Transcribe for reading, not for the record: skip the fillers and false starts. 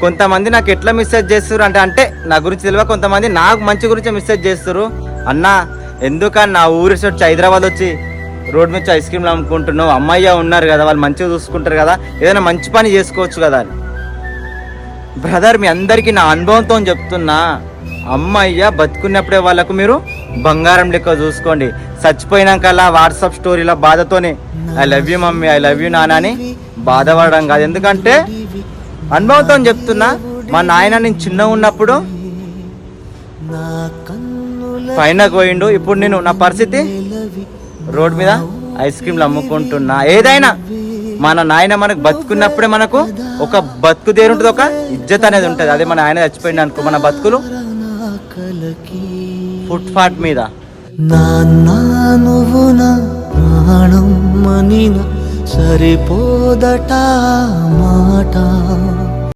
కొంతమంది నాకు ఎట్లా మెసేజ్ చేస్తారు అంటే నా గురించి తెలియక కొంతమంది నాకు మంచి గురించి మెసేజ్ చేస్తారు. అన్నా ఎందుకని నా ఊరి వచ్చి హైదరాబాద్ వచ్చి రోడ్ మీద ఐస్ క్రీమ్లు అమ్ముకుంటున్నావు, అమ్మయ్య ఉన్నారు కదా వాళ్ళు మంచిగా చూసుకుంటారు కదా, ఏదైనా మంచి పని చేసుకోవచ్చు కదా అని. బ్రదర్ మీ అందరికీ నా అనుభవంతో చెప్తున్నా, అమ్మయ్య బతుకున్నప్పుడే వాళ్ళకు మీరు బంగారం లెక్క చూసుకోండి. చచ్చిపోయినాకల్లా వాట్సాప్ స్టోరీల బాధతోనే I love you mummy, I love you నాన్న అని బాధపడడం కాదు. ఎందుకంటే అనుభవంతో చెప్తున్నా, మా నాయన నేను చిన్నగా ఉన్నప్పుడు పైనకు పోయిండు. ఇప్పుడు నేను నా పరిస్థితి రోడ్ మీద ఐస్ క్రీమ్లు అమ్ముకుంటున్నా. ఏదైనా మన నాయన మనకు బతుకున్నప్పుడే మనకు ఒక బతుకు దేరు ఉంటుంది, ఒక ఇజ్జత్ అనేది ఉంటుంది. అదే మన ఆయన చచ్చిపోయింది అనుకో, మన బతుకులు ఫుట్పాత్ మీద. నువ్వు నా ప్రాణం మనిన సరిపోదట మాట.